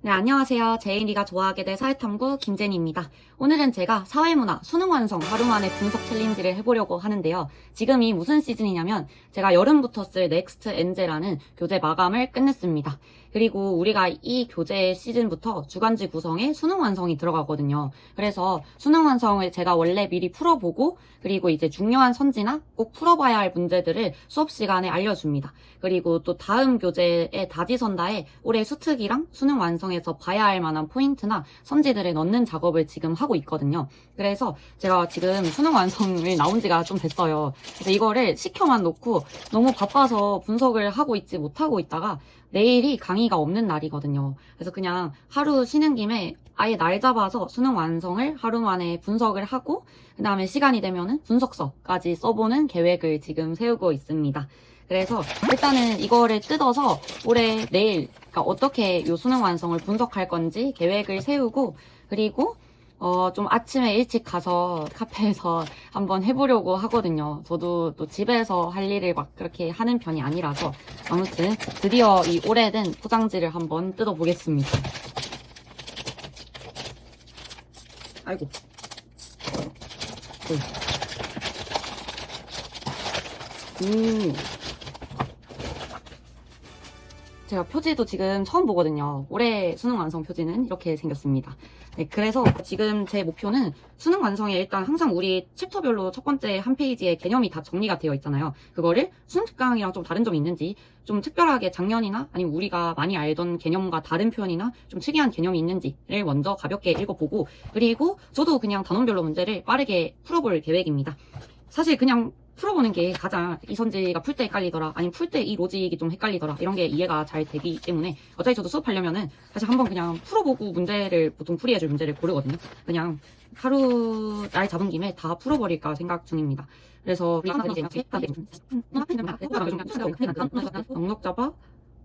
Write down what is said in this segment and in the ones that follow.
네, 안녕하세요. 제인이가 좋아하게 될 사회탐구 김제니입니다. 오늘은 제가 사회문화 수능 완성 하루 만에 분석 챌린지를 해보려고 하는데요. 지금이 무슨 시즌이냐면 제가 여름부터 쓸 넥스트 엔제라는 교재 마감을 끝냈습니다. 그리고 우리가 이 교재 시즌부터 주간지 구성에 수능 완성이 들어가거든요. 그래서 수능 완성을 제가 원래 미리 풀어보고 그리고 이제 중요한 선지나 꼭 풀어봐야 할 문제들을 수업 시간에 알려줍니다. 그리고 또 다음 교재의 다지선다에 올해 수특이랑 수능 완성에서 봐야 할 만한 포인트나 선지들을 넣는 작업을 지금 하고 있거든요. 그래서 제가 지금 수능 완성을 나온 지가 좀 됐어요. 그래서 이거를 시켜만 놓고 너무 바빠서 분석을 하고 있지 못하고 있다가 내일이 강의가 없는 날이거든요. 그래서 그냥 하루 쉬는 김에 아예 날 잡아서 수능 완성을 하루 만에 분석을 하고 그 다음에 시간이 되면은 분석서까지 써보는 계획을 지금 세우고 있습니다. 그래서 일단은 이거를 뜯어서 올해 내일 그러니까 어떻게 이 수능 완성을 분석할 건지 계획을 세우고 그리고 좀 아침에 일찍 가서 카페에서 한번 해보려고 하거든요. 저도 또 집에서 할 일을 막 그렇게 하는 편이 아니라서 아무튼 드디어 이 오래된 포장지를 한번 뜯어보겠습니다. 아이고. 제가 표지도 지금 처음 보거든요. 올해 수능 완성 표지는 이렇게 생겼습니다. 네, 그래서 지금 제 목표는 수능 완성에 일단 항상 우리 챕터별로 첫 번째 한 페이지에 개념이 다 정리가 되어 있잖아요. 그거를 수능 특강이랑 좀 다른 점이 있는지 좀 특별하게 작년이나 아니면 우리가 많이 알던 개념과 다른 표현이나 좀 특이한 개념이 있는지를 먼저 가볍게 읽어보고 그리고 저도 그냥 단원별로 문제를 빠르게 풀어볼 계획입니다. 사실 그냥 풀어보는 게 가장 이 선지가 풀 때 헷갈리더라 아니면 풀 때 이 로직이 좀 헷갈리더라 이런 게 이해가 잘 되기 때문에 어차피 저도 수업하려면은 사실 한번 그냥 풀어보고 문제를 보통 풀이해줄 문제를 고르거든요. 그냥 하루 날 잡은 김에 다 풀어버릴까 생각 중입니다. 그래서 넉넉 잡아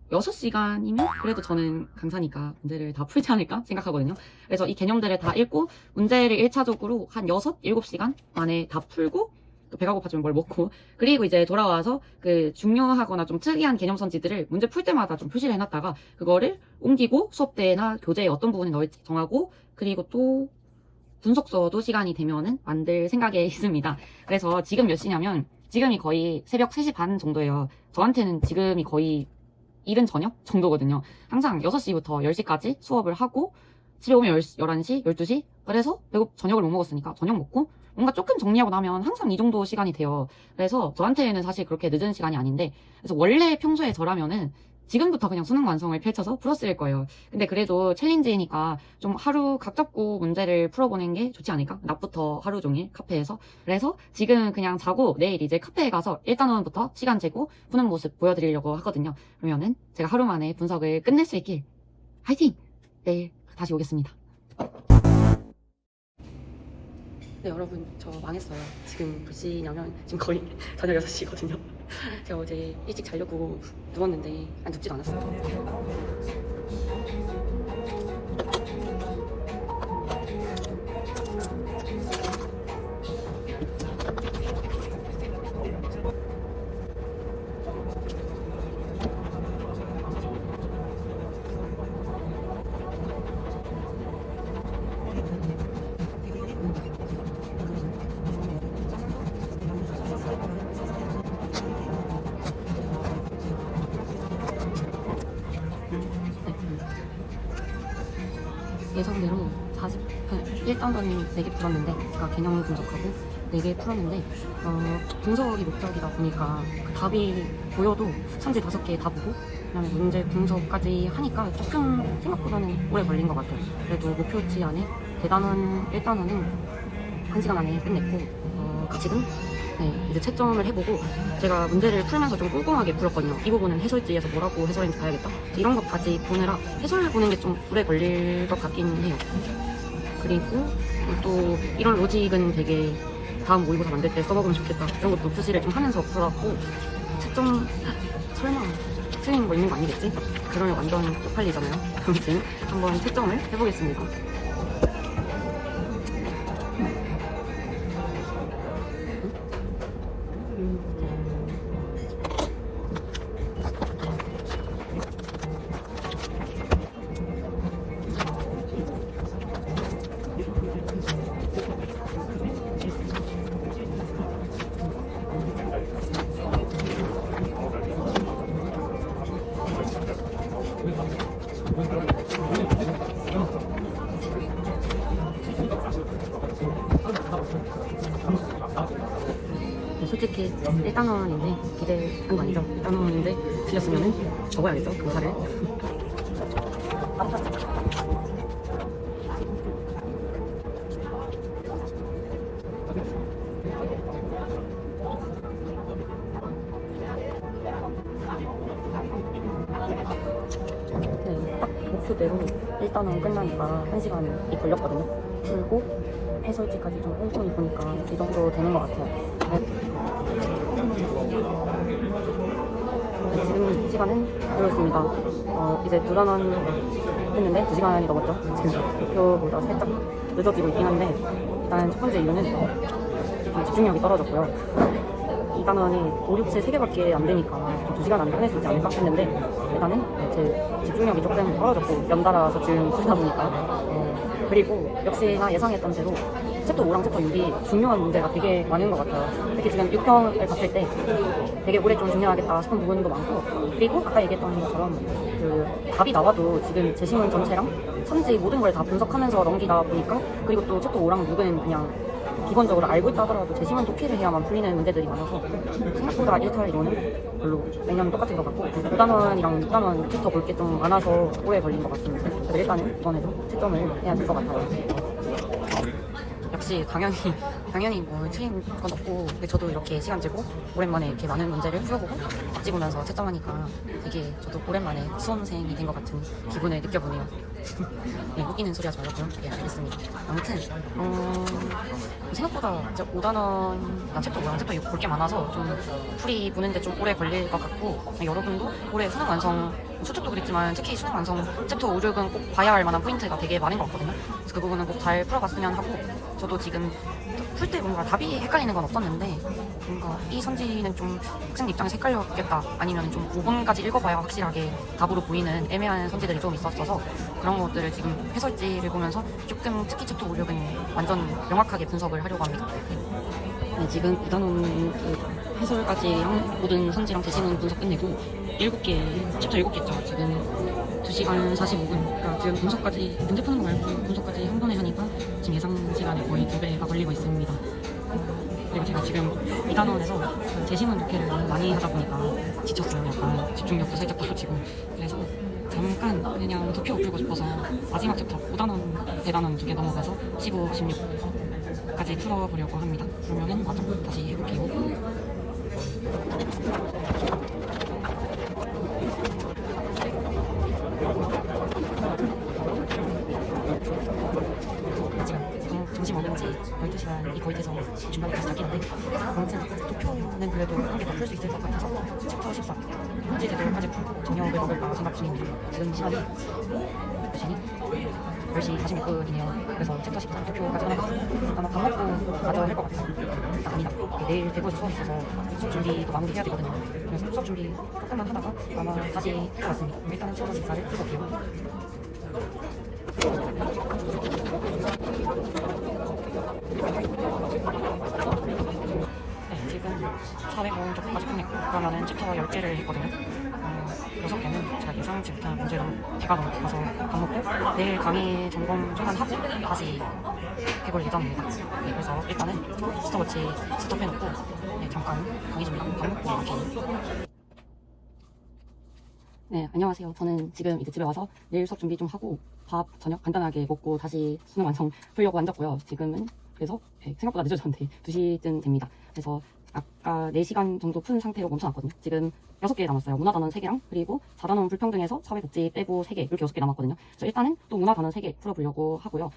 6시간이면 그래도 저는 강사니까 문제를 다 풀지 않을까 생각하거든요. 그래서 이 개념들을 다 읽고 문제를 1차적으로 한 6, 7시간 만에 다 풀고 또 배가 고파지면 뭘 먹고 그리고 이제 돌아와서 그 중요하거나 좀 특이한 개념 선지들을 문제 풀 때마다 좀 표시를 해놨다가 그거를 옮기고 수업 때나 교재에 어떤 부분에 넣을지 정하고 그리고 또 분석서도 시간이 되면은 만들 생각에 있습니다. 그래서 지금 몇 시냐면 지금이 거의 새벽 3시 반 정도예요. 저한테는 지금이 거의 이른 저녁 정도거든요. 항상 6시부터 10시까지 수업을 하고 집에 오면 11시, 12시 그래서 배고 저녁을 못 먹었으니까 저녁 먹고 뭔가 조금 정리하고 나면 항상 이 정도 시간이 돼요. 그래서 저한테는 사실 그렇게 늦은 시간이 아닌데 그래서 원래 평소에 저라면은 지금부터 그냥 수능 완성을 펼쳐서 풀었을 거예요. 근데 그래도 챌린지니까 좀 하루 각 잡고 문제를 풀어보는 게 좋지 않을까? 낮부터 하루 종일 카페에서. 그래서 지금 그냥 자고 내일 이제 카페에 가서 1단원부터 시간 재고 푸는 모습 보여드리려고 하거든요. 그러면은 제가 하루 만에 분석을 끝낼 수 있길 화이팅! 내일 다시 오겠습니다. 네, 여러분, 저 망했어요. 지금 몇 시냐면 지금 거의 저녁 6시거든요. 제가 어제 일찍 자려고 누웠는데 눕지도 않았어요. 예상대로 1단원 4개 풀었는데 제가 개념 분석하고 4개 풀었는데 분석이 목적이다 보니까 답이 보여도 선지 5개 다 보고 그다음에 문제 분석까지 하니까 조금 생각보다는 오래 걸린 것 같아요. 그래도 목표치 안에 대단원 1단원은 1시간 안에 끝냈고 지금 이제 채점을 해보고 제가 문제를 풀면서 좀 꼼꼼하게 풀었거든요. 이 부분은 해설지에서 뭐라고 해설했는지 봐야겠다. 이런 것까지 보느라 해설을 보는 게 좀 오래 걸릴 것 같긴 해요. 그리고 또 이런 로직은 되게 다음 모의고사 만들 때 써먹으면 좋겠다. 이런 것도 표시를 좀 하면서 풀었고 채점 설마 틀린 거 있는 거 아니겠지? 그러면 완전 쪽팔리잖아요. 아무튼 한번 채점을 해보겠습니다. 솔직히 1단원인데 기대한 거 아니죠? 1단원인데 틀렸으면은 적어야겠죠? 교사를. 네, 딱 목표대로 1단원 끝나니까 1시간이 걸렸거든요. 풀고 해설지까지 좀 꼼꼼히 보니까 이 정도 되는 것 같아요. 네. 네, 지금 시간은 이렇습니다. 이제 2단원 했는데 2시간이 넘었죠. 지금 목표보다 살짝 늦어지고 있긴 한데, 일단 첫 번째 이유는 좀 집중력이 떨어졌고요. 2단원이 5, 6, 7 3개밖에 안 되니까 좀 2시간 안에 끝낼 수 있지 않을까 했는데, 일단은 제 집중력이 조금 떨어졌고 연달아서 지금 쓰다 보니까 그리고 역시나 예상했던 대로 챕터 5랑 챕터 6이 중요한 문제가 되게 많은 것 같아요. 특히 지금 6평을 봤을 때 되게 오래 좀 중요하겠다 싶은 부분도 많고, 그리고 아까 얘기했던 것처럼 그 답이 나와도 지금 제시문 전체랑 선지 모든 걸 다 분석하면서 넘기다 보니까, 그리고 또 챕터 5랑 6은 그냥 기본적으로 알고 있다 하더라도 제시문 독해를 해야만 풀리는 문제들이 많아서 생각보다 1탈 이론은 별로 매년 똑같은 것 같고, 5단원이랑 6단원 챕터 볼 게 좀 많아서 오래 걸린 것 같습니다. 그래서 일단은 이번에도 채점을 해야 될 것 같아요. 역시 당연히 뭐 틀린 건 없고, 근데 저도 이렇게 시간 들고 오랜만에 이렇게 많은 문제를 풀어보고 찍으면서 채점하니까 되게 저도 오랜만에 수험생이 된 것 같은 기분을 느껴보네요. 네, 웃기는 소리 하지 말고요. 네, 알겠습니다. 아무튼 생각보다 5단원이나 챕터 5랑 챕터 6 볼 게 많아서 좀 풀이 보는데 좀 오래 걸릴 것 같고, 여러분도 올해 수능 완성, 수특도 그랬지만 특히 수능 완성 챕터 5, 6은 꼭 봐야 할 만한 포인트가 되게 많은 것 같거든요. 그래서 그 부분은 꼭 잘 풀어봤으면 하고, 저도 지금 풀 때 뭔가 답이 헷갈리는 건 없었는데, 뭔가 이 선지는 좀 학생 입장에서 헷갈렸겠다, 아니면 좀 5번까지 읽어봐야 확실하게 답으로 보이는 애매한 선지들이 좀 있었어서 그런 것들을 지금 해설지를 보면서 조금 특히 챕터 5, 6은 완전 명확하게 분석을 하려고 합니다. 네, 지금 2단원 그 해설까지랑 모든 선지랑 제시문 분석 끝내고 7개, 챕터 7개죠. 지금 2시간 45분. 그러니까 지금 분석까지, 문제 푸는 거 말고 분석까지 한 번에 하니까 지금 예상 시간에 거의 2배가 걸리고 있습니다. 그리고 제가 지금 2단원에서 그 제시문 독해를 너무 많이 하다 보니까 지쳤어요. 약간 집중력도 살짝 떨어지고. 그래서 잠깐 그냥 도표 풀고 싶어서 마지막 챕터 5단원, 대단원 2개 넘어가서 15, 16까지 풀어보려고 합니다. 그러면은 맞아, 다시 해볼게요. 지금 점심 먹은 지 12시간이 거의 돼서 중간에 다시 자기는데, 아무튼 도표는 그래도 한 개 더 풀 수 있을 것 같아서 챕터 14 문제제도까지 풀고 저녁을 먹을까 생각 중입니다. 지금 시간이 10시 46분이네요. 그래서 챕터 13 도표까지 하나 아마 밥 먹고 마저 할 것 같아요. 아니다. 내일 대구에서 수업 있어서 수업 준비도 마무리해야 되거든요. 그래서 수업 준비 조금만 하다가 아마 다시 할 것 같습니다. 일단은 챕터 14를 풀어볼게요. 네, 지금 400원 정도까지 끝냈고, 그러면은 챕터 10개를 했거든요. 6개는 제가 예상치 못한 문제로 배가 너무 고파서 밥 먹고 내일 강의 점검 좀만 하고 다시 해볼 예정입니다. 네, 그래서 일단은 스톱워치 스톱해놓고 잠깐 강의 준비하고 밥 먹고 이렇게. 네, 안녕하세요. 저는 지금 이제 집에 와서 내일 수업 준비 좀 하고 밥 저녁 간단하게 먹고 다시 수능 완성 풀려고 앉았고요. 지금은 그래서 생각보다 늦어졌는데 2시쯤 됩니다. 그래서 아까 4시간 정도 푼 상태로 멈춰놨거든요. 지금 6개 남았어요. 문화단원 3개랑 그리고 4단원 불평등에서 사회복지 빼고 3개, 이렇게 6개 남았거든요. 그래서 일단은 또 문화단원 3개 풀어보려고 하고요.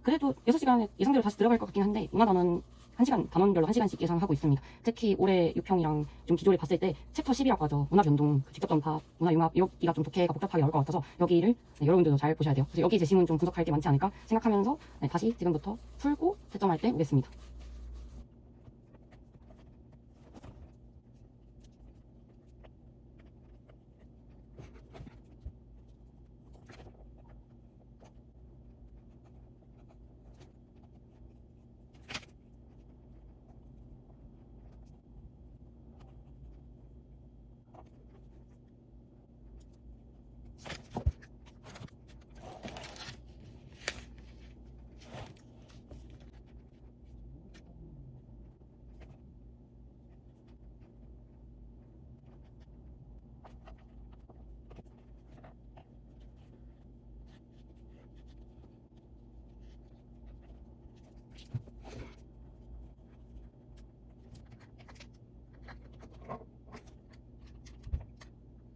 그래도 6시간에 예상대로 다시 들어갈 것 같긴 한데, 문화단원 1시간, 단원별로 1시간씩 예상하고 있습니다. 특히 올해 6평이랑 좀 기조를 봤을 때 챕터 10이라고 하죠. 문화변동, 직접 전파, 문화융합, 여기가 좀 독해가 복잡하게 나올 것 같아서 여기를 여러분들도 잘 보셔야 돼요. 그래서 여기 제시문 좀 분석할 게 많지 않을까 생각하면서 다시 지금부터 풀고 채점할 때 오겠습니다.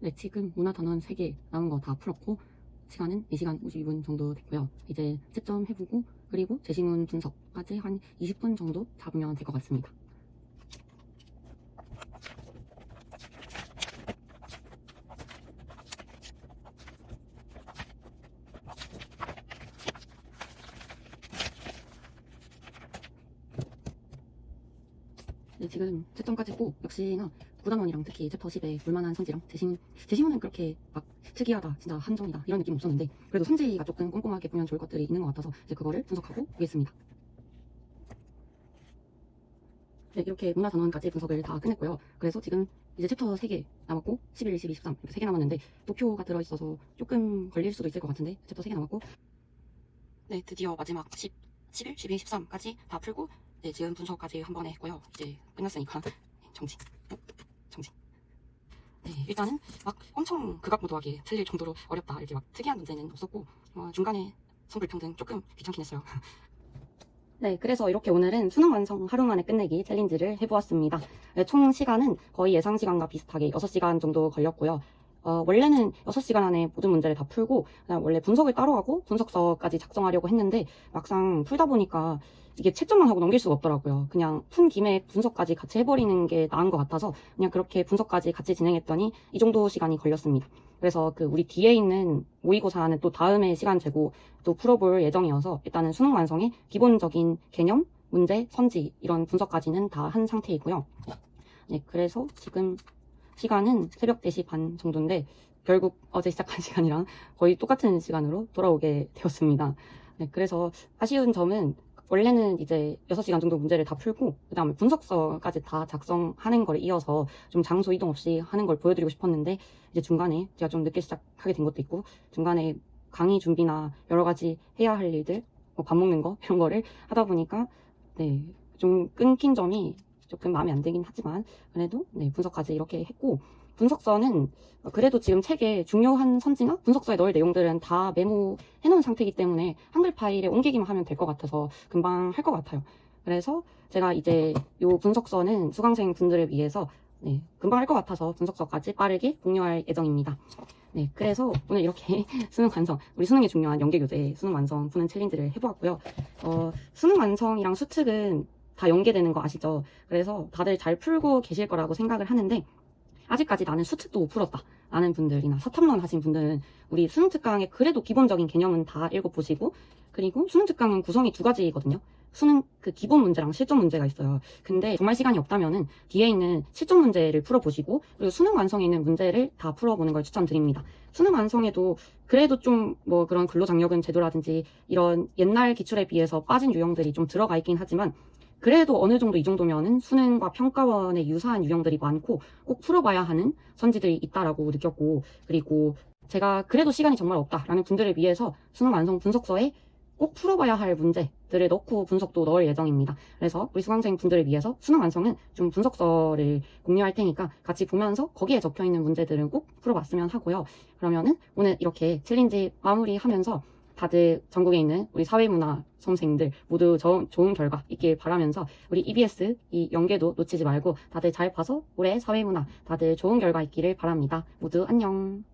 네, 지금 문화단원 3개 남은 거 다 풀었고 시간은 4시간 52분 정도 됐고요. 이제 채점 해보고 그리고 제시문 분석까지 한 20분 정도 잡으면 될 것 같습니다. 네, 지금 채점까지 꼭 역시나 구단원이랑 특히 챕터 10의 볼만한 선지랑 제시문은 그렇게 막 특이하다, 진짜 한정이다 이런 느낌 없었는데 그래도 선지가 조금 꼼꼼하게 보면 좋을 것들이 있는 것 같아서 이제 그거를 분석하고 오겠습니다. 네, 이렇게 문화전원까지 분석을 다 끝냈고요. 그래서 지금 이제 챕터 3개 남았고 11, 12, 13 이렇게 3개 남았는데 도표가 들어있어서 조금 걸릴 수도 있을 것 같은데 챕터 3개 남았고 네, 드디어 마지막 11, 12, 13까지 다 풀고 네, 지금 분석까지 한 번에 했고요. 이제 끝났으니까 정지. 네, 일단은 막 엄청 극악무도하게 틀릴 정도로 어렵다 이렇게 막 특이한 문제는 없었고 중간에 성불평등 조금 귀찮긴 했어요. 네, 그래서 이렇게 오늘은 수능 완성 하루 만에 끝내기 챌린지를 해보았습니다. 네, 총 시간은 거의 예상 시간과 비슷하게 6시간 정도 걸렸고요. 원래는 6시간 안에 모든 문제를 다 풀고 원래 분석을 따로 하고 분석서까지 작성하려고 했는데 막상 풀다 보니까 이게 채점만 하고 넘길 수가 없더라고요. 그냥 푼 김에 분석까지 같이 해버리는 게 나은 것 같아서 그냥 그렇게 분석까지 같이 진행했더니 이 정도 시간이 걸렸습니다. 그래서 그 우리 뒤에 있는 모의고사는 또 다음에 시간 재고 또 풀어볼 예정이어서 일단은 수능 완성의 기본적인 개념, 문제, 선지 이런 분석까지는 다 한 상태이고요. 네, 그래서 지금 시간은 새벽 4시 반 정도인데 결국 어제 시작한 시간이랑 거의 똑같은 시간으로 돌아오게 되었습니다. 네, 그래서 아쉬운 점은 원래는 이제 6시간 정도 문제를 다 풀고 그 다음에 분석서까지 다 작성하는 걸 이어서 좀 장소 이동 없이 하는 걸 보여드리고 싶었는데 이제 중간에 제가 좀 늦게 시작하게 된 것도 있고 중간에 강의 준비나 여러 가지 해야 할 일들 뭐 밥 먹는 거 이런 거를 하다 보니까 네, 좀 끊긴 점이 조금 마음에 안 들긴 하지만 그래도 네, 분석까지 이렇게 했고 분석서는 그래도 지금 책에 중요한 선지나 분석서에 넣을 내용들은 다 메모해 놓은 상태이기 때문에 한글 파일에 옮기기만 하면 될 것 같아서 금방 할 것 같아요. 그래서 제가 이제 이 분석서는 수강생 분들을 위해서 네, 금방 할 것 같아서 분석서까지 빠르게 공유할 예정입니다. 네, 그래서 오늘 이렇게 수능 완성, 우리 수능에 중요한 연계교재 수능 완성 푸는 챌린지를 해보았고요. 수능 완성이랑 수특은 다 연계되는 거 아시죠? 그래서 다들 잘 풀고 계실 거라고 생각을 하는데 아직까지 나는 수특도 못 풀었다 라는 분들이나 서탐론 하신 분들은 우리 수능 특강의 그래도 기본적인 개념은 다 읽어보시고 그리고 수능 특강은 구성이 2가지거든요. 수능 그 기본 문제랑 실전 문제가 있어요. 근데 정말 시간이 없다면은 뒤에 있는 실전 문제를 풀어보시고 그리고 수능 완성에 있는 문제를 다 풀어보는 걸 추천드립니다. 수능 완성에도 그래도 좀 뭐 그런 근로장려금 제도라든지 이런 옛날 기출에 비해서 빠진 유형들이 좀 들어가 있긴 하지만 그래도 어느 정도 이 정도면은 수능과 평가원에 유사한 유형들이 많고 꼭 풀어봐야 하는 선지들이 있다라고 느꼈고 그리고 제가 그래도 시간이 정말 없다라는 분들을 위해서 수능 완성 분석서에 꼭 풀어봐야 할 문제들을 넣고 분석도 넣을 예정입니다. 그래서 우리 수강생 분들을 위해서 수능 완성은 좀 분석서를 공유할 테니까 같이 보면서 거기에 적혀있는 문제들은 꼭 풀어봤으면 하고요. 그러면은 오늘 이렇게 챌린지 마무리하면서 다들 전국에 있는 우리 사회문화 수험생들 모두 좋은 결과 있길 바라면서 우리 EBS 이 연계도 놓치지 말고 다들 잘 봐서 올해 사회문화 다들 좋은 결과 있기를 바랍니다. 모두 안녕.